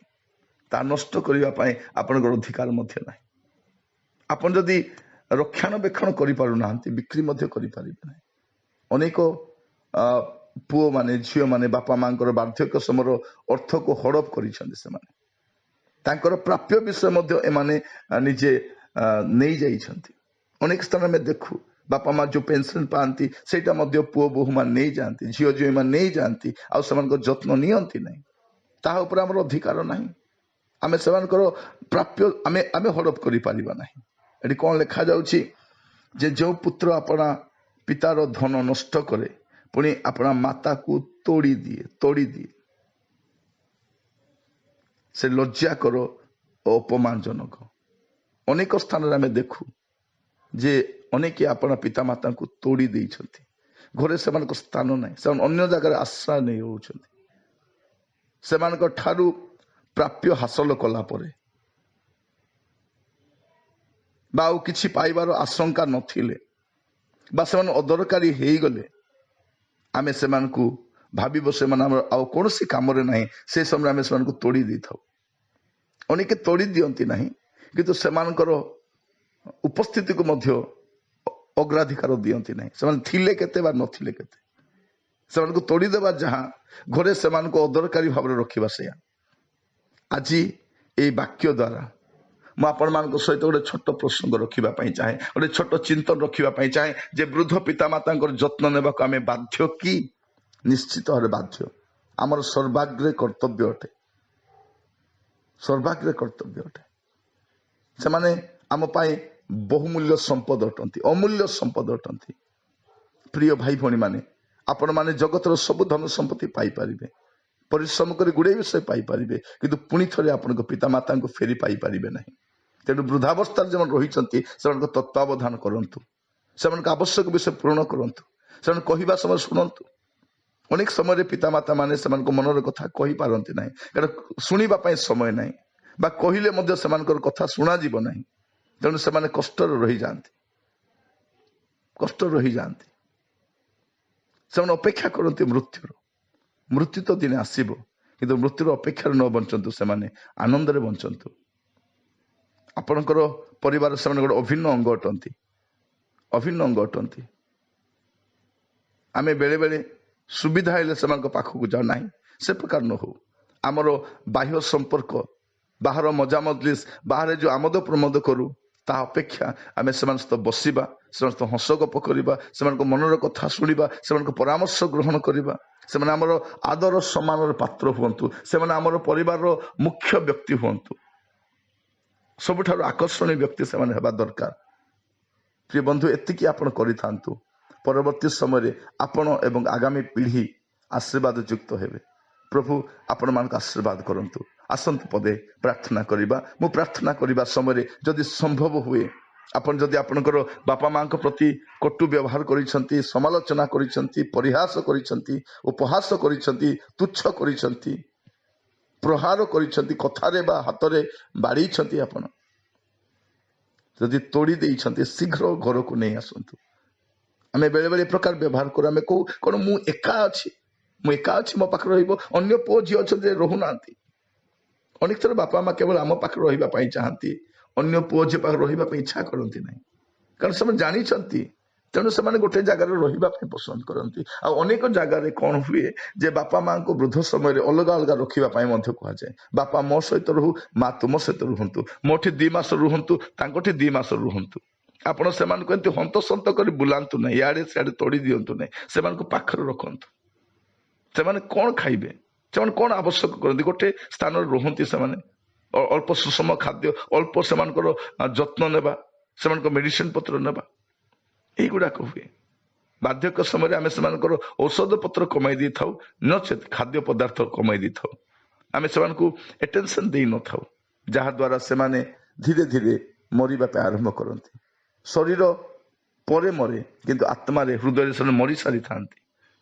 Speaker 1: ତା ନଷ୍ଟ କରିବା ପାଇଁ ଆପଣଙ୍କର ଅଧିକାର ମଧ୍ୟ ନାହିଁ। ଆପଣ ଯଦି ରକ୍ଷଣାବେକ୍ଷଣ କରିପାରୁନାହାନ୍ତି, ବିକ୍ରି ମଧ୍ୟ କରିପାରିବେ ନାହିଁ। ଅନେକ ପୁଅମାନେ ଝିଅମାନେ ବାପା ମାଙ୍କର ବାର୍ଦ୍ଧକ୍ୟ ସମୟର ଅର୍ଥକୁ ହଡପ କରିଛନ୍ତି। ସେମାନେ ତାଙ୍କର ପ୍ରାପ୍ୟ ବିଷୟ ମଧ୍ୟ ଏମାନେ ନିଜେ ନେଇଯାଇଛନ୍ତି। ଅନେକ ସ୍ଥାନ ଆମେ ଦେଖୁ ବାପା ମା ଯେଉଁ ପେନସନ ପାଆନ୍ତି, ସେଇଟା ମଧ୍ୟ ପୁଅ ବୋହୂମାନେ ନେଇଯାଆନ୍ତି, ଝିଅ ଝିଅମାନେ ନେଇଯାଆନ୍ତି, ଆଉ ସେମାନଙ୍କ ଯତ୍ନ ନିଅନ୍ତି ନାହିଁ। ତାହା ଉପରେ ଆମର ଅଧିକାର ନାହିଁ। ଆମେ ସେମାନଙ୍କର ପ୍ରାପ୍ୟ ଆମେ ହଡପ କରିପାରିବା ନାହିଁ। ଏଠି କ'ଣ ଲେଖାଯାଉଛି? ଯେ ଯେଉଁ ପୁତ୍ର ଆପଣା ପିତାର ଧନ ନଷ୍ଟ କରେ ପୁଣି ଆପଣା ମାତାକୁ ତୋଡ଼ି ଦିଏ, ସେ ଲଜ୍ଜା କର ଓ ଅପମାନଜନକ। ଅନେକ ସ୍ଥାନରେ ଆମେ ଦେଖୁ ଯେ ଅନେକ ଆପଣ ପିତାମାତାଙ୍କୁ ତୋଡ଼ି ଦେଇଛନ୍ତି। ଘରେ ସେମାନଙ୍କ ସ୍ଥାନ ନାହିଁ, ସେମାନେ ଅନ୍ୟ ଜାଗାରେ ଆଶ୍ରୟ ନେଇ ରହୁଛନ୍ତି। ସେମାନଙ୍କ ଠାରୁ ପ୍ରାପ୍ୟ ହାସଲ କଲା ପରେ ବା ଆଉ କିଛି ପାଇବାର ଆଶଙ୍କା ନଥିଲେ ବା ସେମାନେ ଅଦରକାରୀ ହେଇଗଲେ ଆମେ ସେମାନଙ୍କୁ ଭାବିବ ସେମାନେ ଆମର ଆଉ କୌଣସି କାମରେ ନାହିଁ, ସେ ସମୟରେ ଆମେ ସେମାନଙ୍କୁ ତୋଡ଼ି ଦେଇଥାଉ। ଅନେକ ତୋଡ଼ି ଦିଅନ୍ତି ନାହିଁ, କିନ୍ତୁ ସେମାନଙ୍କର ଉପସ୍ଥିତିକୁ ମଧ୍ୟ ଅଗ୍ରାଧିକାର ଦିଅନ୍ତି ନାହିଁ। ସେମାନେ ଥିଲେ କେତେ ବା ନଥିଲେ କେତେ, ସେମାନଙ୍କୁ ତୋଡ଼ିଦେବା ଯାହା, ଘରେ ସେମାନଙ୍କୁ ଅଦରକାରୀ ଭାବରେ ରଖିବା ସେୟା। ଆଜି ଏଇ ବାକ୍ୟ ଦ୍ୱାରା ମୁଁ ଆପଣମାନଙ୍କ ସହିତ ଗୋଟେ ଛୋଟ ପ୍ରସଙ୍ଗ ରଖିବା ପାଇଁ ଚାହେଁ, ଗୋଟେ ଛୋଟ ଚିନ୍ତନ ରଖିବା ପାଇଁ ଚାହେଁ ଯେ ବୃଦ୍ଧ ପିତାମାତାଙ୍କର ଯତ୍ନ ନେବାକୁ ଆମେ ବାଧ୍ୟ କି? ନିଶ୍ଚିତ ଭାବରେ ବାଧ୍ୟ। ଆମର ସର୍ବାଗ୍ରେ କର୍ତ୍ତବ୍ୟ ଅଟେ, ସର୍ବାଗ୍ରେ କର୍ତ୍ତବ୍ୟ ଅଟେ। ସେମାନେ ଆମ ପାଇଁ ବହୁମୂଲ୍ୟ ସମ୍ପଦ ଅଟନ୍ତି, ଅମୂଲ୍ୟ ସମ୍ପଦ ଅଟନ୍ତି। ପ୍ରିୟ ଭାଇ ଭଉଣୀ ମାନେ, ଆପଣମାନେ ଜଗତର ସବୁ ଧନ ସମ୍ପତ୍ତି ପାଇପାରିବେ, ପରିଶ୍ରମ କରି ଗୁଡ଼ାଏ ବିଷୟ ପାଇପାରିବେ, କିନ୍ତୁ ପୁଣି ଥରେ ଆପଣଙ୍କ ପିତାମାତାଙ୍କୁ ଫେରି ପାଇପାରିବେ ନାହିଁ। ତେଣୁ ବୃଦ୍ଧାବସ୍ଥାରେ ଯେଉଁମାନେ ରହିଛନ୍ତି ସେମାନଙ୍କ ତତ୍ତ୍ୱାବଧାନ କରନ୍ତୁ, ସେମାନଙ୍କ ଆବଶ୍ୟକ ବିଷୟ ପୂରଣ କରନ୍ତୁ, ସେମାନେ କହିବା ସମୟ ଶୁଣନ୍ତୁ। ଅନେକ ସମୟରେ ପିତାମାତା ମାନେ ସେମାନଙ୍କ ମନର କଥା କହିପାରନ୍ତି ନାହିଁ, କାରଣ ଶୁଣିବା ପାଇଁ ସମୟ ନାହିଁ, ବା କହିଲେ ମଧ୍ୟ ସେମାନଙ୍କର କଥା ଶୁଣାଯିବ ନାହିଁ। ତେଣୁ ସେମାନେ କଷ୍ଟରେ ରହିଯାଆନ୍ତି, କଷ୍ଟରେ ରହିଯାଆନ୍ତି। ସେମାନେ ଅପେକ୍ଷା କରନ୍ତି ମୃତ୍ୟୁର। ମୃତ୍ୟୁ ତ ଦିନେ ଆସିବ, କିନ୍ତୁ ମୃତ୍ୟୁର ଅପେକ୍ଷାରେ ନ ବଞ୍ଚନ୍ତୁ, ସେମାନେ ଆନନ୍ଦରେ ବଞ୍ଚନ୍ତୁ। ଆପଣଙ୍କର ପରିବାର ସେମାନେ ଗୋଟେ ଅଭିନ୍ନ ଅଙ୍ଗ ଅଟନ୍ତି, ଅଭିନ୍ନ ଅଙ୍ଗ ଅଟନ୍ତି। ଆମେ ବେଳେବେଳେ ସୁବିଧା ହେଲେ ସେମାନଙ୍କ ପାଖକୁ ଯାଉ ନାହିଁ, ସେ ପ୍ରକାର ନ ହଉ। ଆମର ବାହ୍ୟ ସମ୍ପର୍କ, ବାହାର ମଜା ମଜଲିସ, ବାହାରେ ଯେଉଁ ଆମୋଦ ପ୍ରମୋଦ କରୁ, ତାହା ଅପେକ୍ଷା ଆମେ ସେମାନଙ୍କ ସହିତ ବସିବା, ସେମାନଙ୍କ ସହିତ ହସ ଗପ କରିବା, ସେମାନଙ୍କ ମନର କଥା ଶୁଣିବା, ସେମାନଙ୍କ ପରାମର୍ଶ ଗ୍ରହଣ କରିବା। ସେମାନେ ଆମର ଆଦର ସମ୍ମାନର ପାତ୍ର ହୁଅନ୍ତୁ, ସେମାନେ ଆମର ପରିବାରର ମୁଖ୍ୟ ବ୍ୟକ୍ତି ହୁଅନ୍ତୁ, ସବୁଠାରୁ ଆକର୍ଷଣୀୟ ବ୍ୟକ୍ତି ସେମାନେ ହେବା ଦରକାର। ପ୍ରିୟ ବନ୍ଧୁ, ଏତିକି ଆପଣ କରିଥାନ୍ତୁ। ପରବର୍ତ୍ତୀ ସମୟରେ ଆପଣ ଏବଂ ଆଗାମୀ ପିଢ଼ି ଆଶୀର୍ବାଦ ଯୁକ୍ତ ହେବେ। ପ୍ରଭୁ ଆପଣମାନଙ୍କୁ ଆଶୀର୍ବାଦ କରନ୍ତୁ। ଆସନ୍ତୁ ପଦେ ପ୍ରାର୍ଥନା କରିବା। ମୁଁ ପ୍ରାର୍ଥନା କରିବା ସମୟରେ ଯଦି ସମ୍ଭବ ହୁଏ, ଆପଣ ଯଦି ଆପଣଙ୍କର ବାପା ମାଙ୍କ ପ୍ରତି କଟୁ ବ୍ୟବହାର କରିଛନ୍ତି, ସମାଲୋଚନା କରିଛନ୍ତି, ପରିହାସ କରିଛନ୍ତି, ଉପହାସ କରିଛନ୍ତି, ତୁଚ୍ଛ କରିଛନ୍ତି, ପ୍ରହାର କରିଛନ୍ତି, କଥାରେ ବା ହାତରେ ବାଡ଼େଇଛନ୍ତି, ଆପଣ ଯଦି ତୋଡ଼ି ଦେଇଛନ୍ତି, ଶୀଘ୍ର ଘରକୁ ନେଇ ଆସନ୍ତୁ। ଆମେ ବେଳେବେଳେ ଏ ପ୍ରକାର ବ୍ୟବହାର କରୁ। ଆମେ କହୁ କ'ଣ ମୁଁ ଏକା ଅଛି, ମୁଁ ଏକା ଅଛି, ମୋ ପାଖରେ ରହିବ। ଅନ୍ୟ ପୁଅ ଝିଅ ଅଛନ୍ତି, ରହୁନାହାନ୍ତି। ଅନେକ ଥର ବାପା ମା କେବଳ ଆମ ପାଖରେ ରହିବା ପାଇଁ ଚାହାନ୍ତି, ଅନ୍ୟ ପୁଅ ଝିଅ ପାଖରେ ରହିବା ପାଇଁ ଇଚ୍ଛା କରନ୍ତି ନାହିଁ, କାରଣ ସେମାନେ ଜାଣିଛନ୍ତି। ତେଣୁ ସେମାନେ ଗୋଟେ ଜାଗାରେ ରହିବା ପାଇଁ ପସନ୍ଦ କରନ୍ତି। ଆଉ ଅନେକ ଜାଗାରେ କ'ଣ ହୁଏ ଯେ ବାପା ମାଙ୍କୁ ବୃଦ୍ଧ ସମୟରେ ଅଲଗା ଅଲଗା ରଖିବା ପାଇଁ ମଧ୍ୟ କୁହାଯାଏ। ବାପା ମୋ ସହିତ ରହୁ, ମା ତୁମ ସହିତ ରୁହନ୍ତୁ, ମୋଠି 2 ମାସ ରୁହନ୍ତୁ, ତାଙ୍କଠି 2 ମାସ ରୁହନ୍ତୁ। ଆପଣ ସେମାନଙ୍କୁ ଏମିତି ହନ୍ତସନ୍ତ କରି ବୁଲାନ୍ତୁ ନାହିଁ, ଇଆଡ଼େ ସିଆଡ଼େ ତୋଡ଼ି ଦିଅନ୍ତୁ ନାହିଁ, ସେମାନଙ୍କୁ ପାଖରେ ରଖନ୍ତୁ। ସେମାନେ କ'ଣ ଖାଇବେ, ସେମାନେ କ'ଣ ଆବଶ୍ୟକ କରନ୍ତି, ଗୋଟେ ସ୍ଥାନରେ ରୁହନ୍ତି। ସେମାନେ ଅଳ୍ପ ସୁଷମ ଖାଦ୍ୟ, ଅଳ୍ପ ସେମାନଙ୍କର ଯତ୍ନ ନେବା, ସେମାନଙ୍କ ମେଡିସିନ ପତ୍ର ନେବା, ଏଇଗୁଡ଼ାକ ହୁଏ। ବାର୍ଦ୍ଧକ୍ୟ ସମୟରେ ଆମେ ସେମାନଙ୍କର ଔଷଧ ପତ୍ର କମାଇ ଦେଇଥାଉ, ନଚେତ୍ ଖାଦ୍ୟ ପଦାର୍ଥ କମାଇ ଦେଇଥାଉ। ଆମେ ସେମାନଙ୍କୁ ଆଟେନସନ୍ ଦେଇନଥାଉ, ଯାହାଦ୍ୱାରା ସେମାନେ ଧୀରେ ଧୀରେ ମରିବା ପାଇଁ ଆରମ୍ଭ କରନ୍ତି। ଶରୀର ପରେ ମରେ, କିନ୍ତୁ ଆତ୍ମାରେ, ହୃଦୟରେ ସେମାନେ ମରି ସାରିଥାନ୍ତି।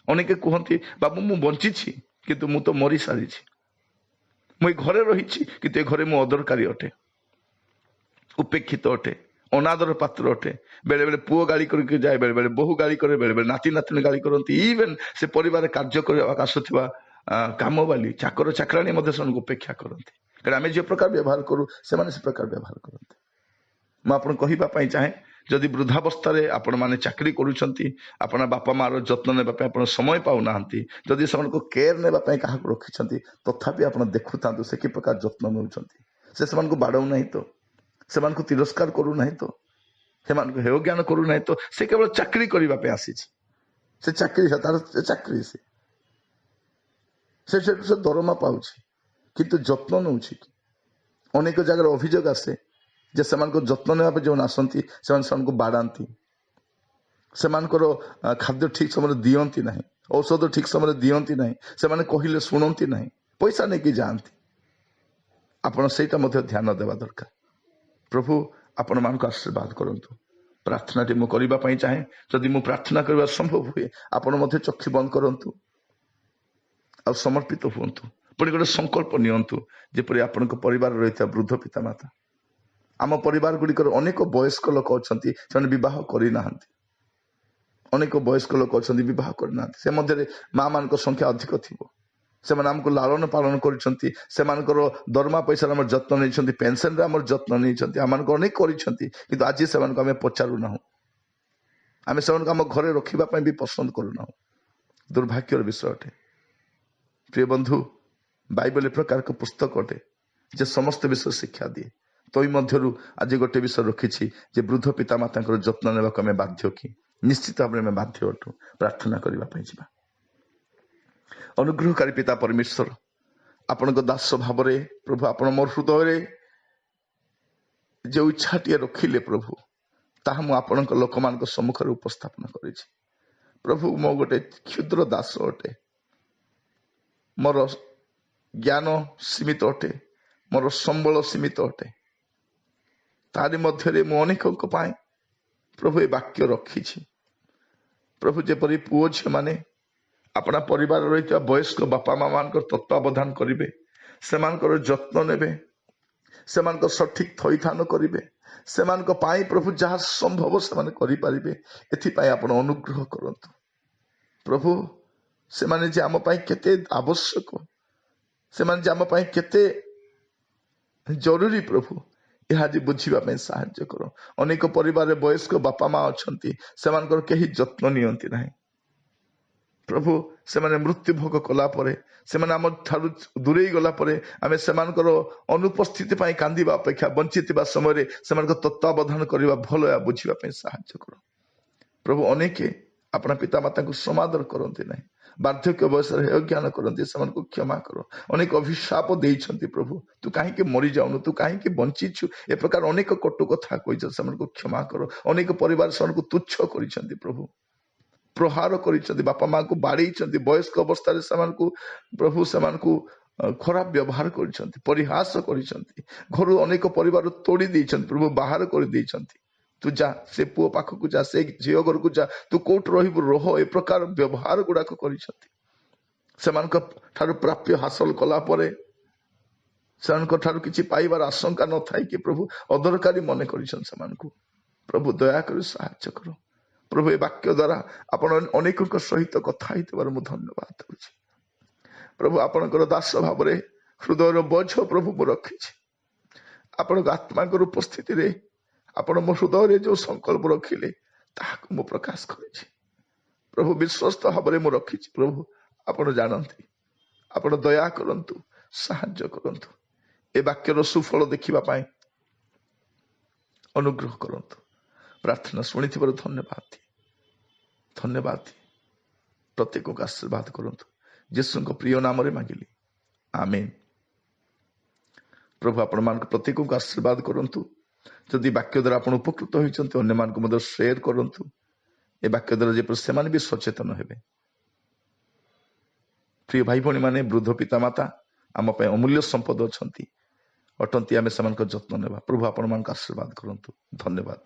Speaker 1: ଅନେକ କୁହନ୍ତି ବାବୁ ମୁଁ ବଞ୍ଚିଛି, କିନ୍ତୁ ମୁଁ ତ ମରି ସାରିଛି। ମୁଁ ଏ ଘରେ ରହିଛି, କିନ୍ତୁ ଏ ଘରେ ମୁଁ ଅଦରକାରୀ ଅଟେ, ଉପେକ୍ଷିତ ଅଟେ, ଅନାଦର ପାତ୍ର ଅଟେ। ବେଳେବେଳେ ପୁଅ ଗାଳି କରିକି ଯାଏ, ବେଳେବେଳେ ବୋହୂ ଗାଳି କରେ, ବେଳେବେଳେ ନାତି ନାତୁଣୀ ଗାଳି କରନ୍ତି। ଇଭେନ୍ ସେ ପରିବାରରେ କାର୍ଯ୍ୟ କରିବାକୁ ଆସୁଥିବା କାମବାଲି, ଚାକର ଚାକରାଣୀ ମଧ୍ୟ ସେମାନଙ୍କୁ ଉପେକ୍ଷା କରନ୍ତି, କାରଣ ଆମେ ଯେ ପ୍ରକାର ବ୍ୟବହାର କରୁ ସେମାନେ ସେ ପ୍ରକାର ବ୍ୟବହାର କରନ୍ତି। ମୁଁ ଆପଣଙ୍କୁ କହିବା ପାଇଁ ଚାହେଁ, ଯଦି ବୃଦ୍ଧାବସ୍ଥାରେ ଆପଣମାନେ ଚାକିରି କରୁଛନ୍ତି, ଆପଣ ବାପା ମାର ଯତ୍ନ ନେବା ପାଇଁ ଆପଣ ସମୟ ପାଉନାହାନ୍ତି, ଯଦି ସେମାନଙ୍କୁ କେୟାର ନେବା ପାଇଁ କାହାକୁ ରଖିଛନ୍ତି, ତଥାପି ଆପଣ ଦେଖୁଥାନ୍ତୁ ସେ କି ପ୍ରକାର ଯତ୍ନ ନେଉଛନ୍ତି। ସେ ସେମାନଙ୍କୁ ବାଡ଼ଉ ନାହିଁ ତ, ସେମାନଙ୍କୁ ତିରସ୍କାର କରୁନାହିଁ ତ, ସେମାନଙ୍କୁ ହେୟ ଜ୍ଞାନ କରୁନାହିଁ ତ। ସେ କେବଳ ଚାକିରି କରିବା ପାଇଁ ଆସିଛି, ସେ ଚାକିରି, ତାର ଚାକିରି, ସେ ଦରମା ପାଉଛି, କିନ୍ତୁ ଯତ୍ନ ନେଉଛି କି? ଅନେକ ଜାଗାରେ ଅଭିଯୋଗ ଆସେ ଯେ ସେମାନଙ୍କ ଯତ୍ନ ନେବା ପାଇଁ ଯେଉଁମାନେ ଆସନ୍ତି ସେମାନେ ସେମାନଙ୍କୁ ବାଡ଼ାନ୍ତି, ସେମାନଙ୍କର ଖାଦ୍ୟ ଠିକ ସମୟରେ ଦିଅନ୍ତି ନାହିଁ, ଔଷଧ ଠିକ ସମୟରେ ଦିଅନ୍ତି ନାହିଁ, ସେମାନେ କହିଲେ ଶୁଣନ୍ତି ନାହିଁ, ପଇସା ନେଇକି ଯାଆନ୍ତି। ଆପଣ ସେଇଟା ମଧ୍ୟ ଧ୍ୟାନ ଦେବା ଦରକାର। ପ୍ରଭୁ ଆପଣମାନଙ୍କୁ ଆଶୀର୍ବାଦ କରନ୍ତୁ। ପ୍ରାର୍ଥନାଟି ମୁଁ କରିବା ପାଇଁ ଚାହେଁ। ଯଦି ମୁଁ ପ୍ରାର୍ଥନା କରିବା ସମ୍ଭବ ହୁଏ, ଆପଣ ମଧ୍ୟ ଚକ୍ଷୁ ବନ୍ଦ କରନ୍ତୁ ଆଉ ସମର୍ପିତ ହୁଅନ୍ତୁ। ପୁଣି ଗୋଟେ ସଂକଳ୍ପ ନିଅନ୍ତୁ, ଯେପରି ଆପଣଙ୍କ ପରିବାର ରହିଥିବା ବୃଦ୍ଧ ପିତାମାତା। ଆମ ପରିବାର ଗୁଡ଼ିକର ଅନେକ ବୟସ୍କ ଲୋକ ଅଛନ୍ତି, ସେମାନେ ବିବାହ କରିନାହାନ୍ତି। ଅନେକ ବୟସ୍କ ଲୋକ ଅଛନ୍ତି ବିବାହ କରିନାହାନ୍ତି। ସେ ମଧ୍ୟରେ ମା ମାନଙ୍କ ସଂଖ୍ୟା ଅଧିକ ଥିବ। ସେମାନେ ଆମକୁ ଲାଳନ ପାଳନ କରିଛନ୍ତି, ସେମାନଙ୍କର ଦରମା ପଇସାରେ ଆମର ଯତ୍ନ ନେଇଛନ୍ତି, ପେନସନରେ ଆମର ଯତ୍ନ ନେଇଛନ୍ତି, ଆମମାନଙ୍କୁ ଅନେକ କରିଛନ୍ତି, କିନ୍ତୁ ଆଜି ସେମାନଙ୍କୁ ଆମେ ପଚାରୁନାହୁଁ। ଆମେ ସେମାନଙ୍କୁ ଆମ ଘରେ ରଖିବା ପାଇଁ ବି ପସନ୍ଦ କରୁନାହୁଁ। ଦୁର୍ଭାଗ୍ୟର ବିଷୟ ଅଟେ। ପ୍ରିୟ ବନ୍ଧୁ, ବାଇବେଲ ଏ ପ୍ରକାର ଏକ ପୁସ୍ତକ ଅଟେ ଯେ ସମସ୍ତ ବିଷୟ ଶିକ୍ଷା ଦିଏ। ତଇ ମଧ୍ୟରୁ ଆଜି ଗୋଟେ ବିଷୟ ରଖିଛି ଯେ ବୃଦ୍ଧ ପିତାମାତାଙ୍କର ଯତ୍ନ ନେବାକୁ ଆମେ ବାଧ୍ୟ କି? ନିଶ୍ଚିତ ଭାବରେ ଆମେ ବାଧ୍ୟ ଅଟୁ। ପ୍ରାର୍ଥନା କରିବା ପାଇଁ ଯିବା। ଅନୁଗ୍ରହକାରୀ ପିତା ପରମେଶ୍ୱର, ଆପଣଙ୍କ ଦାସ ଭାବରେ ପ୍ରଭୁ ଆପଣ ମୋର ହୃଦୟରେ ଯେଉଁ ଇଚ୍ଛାଟିଏ ରଖିଲେ ପ୍ରଭୁ, ତାହା ମୁଁ ଆପଣଙ୍କ ଲୋକମାନଙ୍କ ସମ୍ମୁଖରେ ଉପସ୍ଥାପନ କରିଛି। ପ୍ରଭୁ, ମୁଁ ଗୋଟେ କ୍ଷୁଦ୍ର ଦାସ ଅଟେ। ମୋର ଜ୍ଞାନ ସୀମିତ ଅଟେ, ମୋର ସମ୍ବଳ ସୀମିତ ଅଟେ। ତାରି ମଧ୍ୟରେ ମୁଁ ଅନେକଙ୍କ ପାଇଁ ପ୍ରଭୁ ଏ ବାକ୍ୟ ରଖିଛି। ପ୍ରଭୁ, ଯେପରି ପୁଅ ଝିଅମାନେ ଆପଣା ପରିବାର ରହିଥିବା ବୟସ୍କ ବାପା ମା ମାନଙ୍କର ତତ୍ତ୍ୱାବଧାନ କରିବେ, ସେମାନଙ୍କର ଯତ୍ନ ନେବେ, ସେମାନଙ୍କ ସଠିକ ଥଇଥାନ କରିବେ, ସେମାନଙ୍କ ପାଇଁ ପ୍ରଭୁ ଯାହା ସମ୍ଭବ ସେମାନେ କରିପାରିବେ, ଏଥିପାଇଁ ଆପଣ ଅନୁଗ୍ରହ କରନ୍ତୁ। ପ୍ରଭୁ, ସେମାନେ ଯେ ଆମ ପାଇଁ କେତେ ଆବଶ୍ୟକ, ସେମାନେ ଯେ ଆମ ପାଇଁ କେତେ ଜରୁରୀ ପ୍ରଭୁ, ଏହା ଆଜି ବୁଝିବା ପାଇଁ ସାହାଯ୍ୟ କର। ଅନେକ ପରିବାରରେ ବୟସ୍କ ବାପା ମା ଅଛନ୍ତି, ସେମାନଙ୍କର କେହି ଯତ୍ନ ନିଅନ୍ତି ନାହିଁ। ପ୍ରଭୁ, ସେମାନେ ମୃତ୍ୟୁ ଭୋଗ କଲା ପରେ, ସେମାନେ ଆମ ଠାରୁ ଦୂରେଇ ଗଲା ପରେ ଆମେ ସେମାନଙ୍କର ଅନୁପସ୍ଥିତି ପାଇଁ କାନ୍ଦିବା ଅପେକ୍ଷା ବଞ୍ଚିଥିବା ସମୟରେ ସେମାନଙ୍କ ତତ୍ତ୍ୱାବଧାନ କରିବା ଭଲ, ଏହା ବୁଝିବା ପାଇଁ ସାହାଯ୍ୟ କର। ପ୍ରଭୁ, ଅନେକ ଆପଣା ପିତାମାତାଙ୍କୁ ସମାଦର କରନ୍ତି ନାହିଁ, ବାର୍ଦ୍ଧକ୍ୟ ବୟସରେ ଅଜ୍ଞାନ କରନ୍ତି, ସେମାନଙ୍କୁ କ୍ଷମା କର। ଅନେକ ଅଭିଶାପ ଦେଇଛନ୍ତି ପ୍ରଭୁ, ତୁ କାହିଁକି ମରିଯାଉନୁ, ତୁ କାହିଁକି ବଞ୍ଚିଛୁ, ଏ ପ୍ରକାର ଅନେକ କଟୁ କଥା କହିଛନ୍ତି, ସେମାନଙ୍କୁ କ୍ଷମା କର। ଅନେକ ପରିବାର ସେମାନଙ୍କୁ ତୁଚ୍ଛ କରିଛନ୍ତି ପ୍ରଭୁ, ପ୍ରହାର କରିଛନ୍ତି, ବାପା ମାଙ୍କୁ ବାଡ଼େଇଛନ୍ତି, ବୟସ୍କ ଅବସ୍ଥାରେ ସେମାନଙ୍କୁ ପ୍ରଭୁ ସେମାନଙ୍କୁ ଖରାପ ବ୍ୟବହାର କରିଛନ୍ତି, ପରିହାସ କରିଛନ୍ତି, ଘରୁ ଅନେକ ପରିବାର ତୋଡ଼ି ଦେଇଛନ୍ତି ପ୍ରଭୁ, ବାହାର କରିଦେଇଛନ୍ତି। ତୁ ଯା, ସେ ପୁଅ ପାଖକୁ ଯା, ସେ ଝିଅ ଘରକୁ ଯା, ତୁ କୋଉଠି ରହିବୁ ରହ, ଏ ପ୍ରକାର ବ୍ୟବହାର ଗୁଡାକ କରିଛନ୍ତି। ସେମାନଙ୍କ ଠାରୁ ପ୍ରାପ୍ୟ ହାସଲ କଲା ପରେ ସେମାନଙ୍କ ଠାରୁ କିଛି ପାଇବାର ଆଶଙ୍କା ନଥାଇକି ପ୍ରଭୁ ଅଦରକାରୀ ମନେ କରିଛନ୍ତି ସେମାନଙ୍କୁ। ପ୍ରଭୁ ଦୟାକରି ସାହାଯ୍ୟ କର। ପ୍ରଭୁ, ଏ ବାକ୍ୟ ଦ୍ୱାରା ଆପଣ ଅନେକଙ୍କ ସହିତ କଥା ହେଇଥିବାରୁ ମୁଁ ଧନ୍ୟବାଦ ଦେଉଛି। ପ୍ରଭୁ, ଆପଣଙ୍କର ଦାସ ଭାବରେ ହୃଦୟର ବୋଝ ପ୍ରଭୁ ମୁଁ ରଖିଛି। ଆପଣଙ୍କ ଆତ୍ମାଙ୍କର ଉପସ୍ଥିତିରେ ଆପଣ ମୋ ହୃଦୟରେ ଯେଉଁ ସଂକଳ୍ପ ରଖିଲେ ତାହାକୁ ମୁଁ ପ୍ରକାଶ କରିଛି ପ୍ରଭୁ, ବିଶ୍ୱସ୍ତ ଭାବରେ ମୁଁ ରଖିଛି। ପ୍ରଭୁ, ଆପଣ ଜାଣନ୍ତି, ଆପଣ ଦୟା କରନ୍ତୁ, ସାହାଯ୍ୟ କରନ୍ତୁ। ଏ ବାକ୍ୟର ସୁଫଳ ଦେଖିବା ପାଇଁ ଅନୁଗ୍ରହ କରନ୍ତୁ। ପ୍ରାର୍ଥନା ଶୁଣିଥିବାରୁ ଧନ୍ୟବାଦ ଧନ୍ୟବାଦ। ପ୍ରତ୍ୟେକଙ୍କୁ ଆଶୀର୍ବାଦ କରନ୍ତୁ, ଯୀଶୁଙ୍କ ପ୍ରିୟ ନାମରେ ମାଗିଲି, ଆମେନ୍। ପ୍ରଭୁ ଆପଣମାନଙ୍କୁ ପ୍ରତ୍ୟେକଙ୍କୁ ଆଶୀର୍ବାଦ କରନ୍ତୁ। ଯଦି ବାକ୍ୟ ଦ୍ୱାରା ଆପଣ ଉପକୃତ ହୋଇଛନ୍ତି, ଅନ୍ୟମାନଙ୍କୁ ମଧ୍ୟ ସେୟାର କରନ୍ତୁ। ଏ ବାକ୍ୟ ଦ୍ୱାରା ଯେପରି ସେମାନେ ବି ସଚେତନ ହେବେ। ପ୍ରିୟ ଭାଇ ଭଉଣୀ ମାନେ, ବୃଦ୍ଧ ପିତାମାତା ଆମ ପାଇଁ ଅମୂଲ୍ୟ ସମ୍ପଦ ଅଟନ୍ତି। ଆମେ ସେମାନଙ୍କ ଯତ୍ନ ନେବା। ପ୍ରଭୁ ଆପଣମାନଙ୍କୁ ଆଶୀର୍ବାଦ କରନ୍ତୁ। ଧନ୍ୟବାଦ।